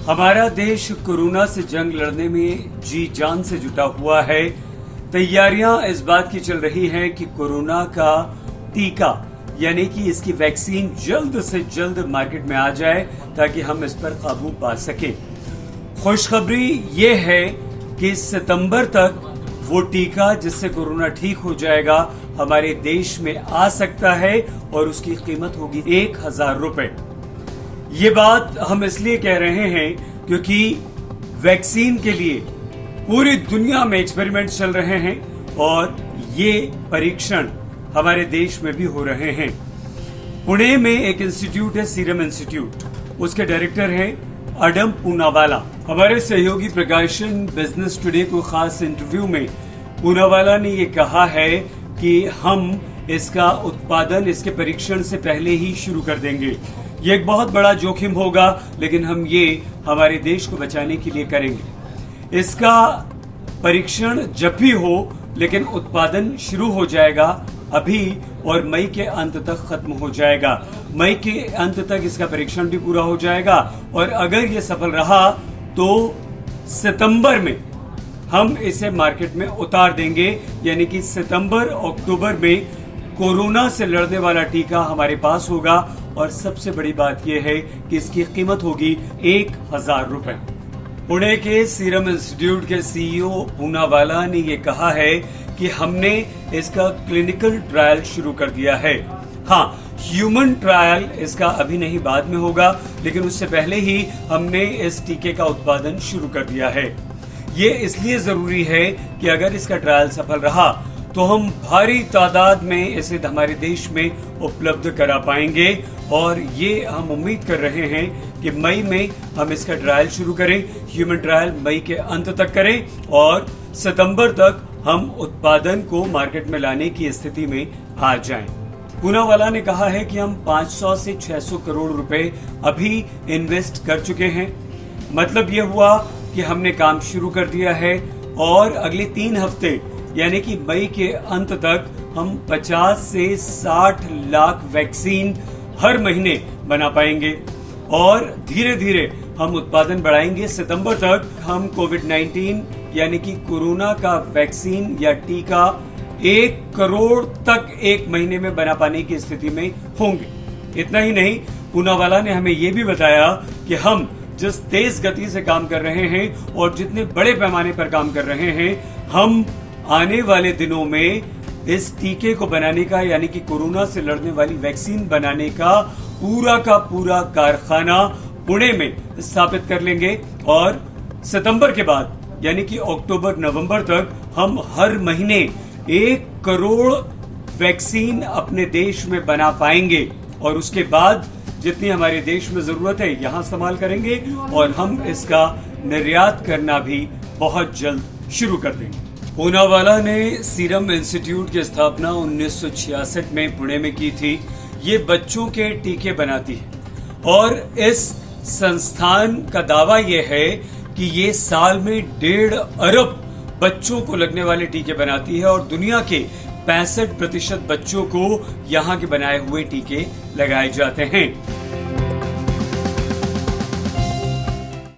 हमारा देश कोरोना से जंग लड़ने में जी जान से जुटा हुआ है। तैयारियां इस बात की चल रही हैं कि कोरोना का टीका यानी कि इसकी वैक्सीन जल्द से जल्द मार्केट में आ जाए ताकि हम इस पर काबू पा सकें। खुशखबरी ये है कि सितंबर तक वो टीका जिससे कोरोना ठीक हो जाएगा हमारे देश में आ सकता है और उसकी कीमत होगी 1000 रुपए। ये बात हम इसलिए कह रहे हैं क्योंकि वैक्सीन के लिए पूरी दुनिया में एक्सपेरिमेंट चल रहे हैं और ये परीक्षण हमारे देश में भी हो रहे हैं। पुणे में एक इंस्टीट्यूट है, सीरम इंस्टीट्यूट, उसके डायरेक्टर हैं अडम पूनावाला। हमारे सहयोगी प्रकाशन बिजनेस टुडे को खास इंटरव्यू में पूनावाला ने ये कहा है कि हम इसका उत्पादन इसके परीक्षण से पहले ही शुरू कर देंगे। ये एक बहुत बड़ा जोखिम होगा लेकिन हम ये हमारे देश को बचाने के लिए करेंगे। इसका परीक्षण जब भी हो लेकिन उत्पादन शुरू हो जाएगा अभी और मई के अंत तक खत्म हो जाएगा। मई के अंत तक इसका परीक्षण भी पूरा हो जाएगा और अगर ये सफल रहा तो सितंबर में हम इसे मार्केट में उतार देंगे, यानी कि सितंबर अक्टूबर में कोरोना से लड़ने वाला टीका हमारे पास होगा। और सबसे बड़ी बात यह है कि इसकी कीमत होगी 1000 रुपए। पुणे के सीरम इंस्टीट्यूट के सीईओ पूनावाला ने यह कहा है कि हमने इसका क्लिनिकल ट्रायल शुरू कर दिया है। हाँ, ह्यूमन ट्रायल इसका अभी नहीं, बाद में होगा, लेकिन उससे पहले ही हमने इस टीके का उत्पादन शुरू कर दिया है। ये इसलिए जरूरी है कि अगर इसका ट्रायल सफल रहा तो हम भारी तादाद में इसे हमारे देश में उपलब्ध करा पाएंगे और ये हम उम्मीद कर रहे हैं कि मई में हम इसका ट्रायल शुरू करें, ह्यूमन ट्रायल मई के अंत तक करें और सितंबर तक हम उत्पादन को मार्केट में लाने की स्थिति में आ जाएं। पूनावाला ने कहा है कि हम 500 से 600 करोड़ रुपए अभी इन्वेस्ट कर चुके हैं। मतलब ये हुआ कि हमने काम शुरू कर दिया है और अगले 3 हफ्ते यानी कि मई के अंत तक हम 50 से 60 लाख वैक्सीन हर महीने बना पाएंगे और धीरे धीरे हम उत्पादन बढ़ाएंगे। सितंबर तक हम कोविड-19 यानी कि कोरोना का वैक्सीन या टीका 1 करोड़ तक एक महीने में बना पाने की स्थिति में होंगे। इतना ही नहीं, पूनावाला ने हमें यह भी बताया कि हम जिस तेज गति से काम कर रहे हैं और जितने बड़े पैमाने पर काम कर रहे हैं, हम आने वाले दिनों में इस टीके को बनाने का यानी कि कोरोना से लड़ने वाली वैक्सीन बनाने का पूरा कारखाना पुणे में स्थापित कर लेंगे और सितंबर के बाद यानी कि अक्टूबर नवंबर तक हम हर महीने 1 करोड़ वैक्सीन अपने देश में बना पाएंगे और उसके बाद जितनी हमारे देश में जरूरत है यहां इस्तेमाल करेंगे और हम इसका निर्यात करना भी बहुत जल्द शुरू कर देंगे। पूनावाला ने सीरम इंस्टीट्यूट की स्थापना 1966 में पुणे में की थी। ये बच्चों के टीके बनाती है और इस संस्थान का दावा यह है कि ये साल में 1.5 अरब बच्चों को लगने वाले टीके बनाती है और दुनिया के 65% बच्चों को यहाँ के बनाए हुए टीके लगाए जाते हैं।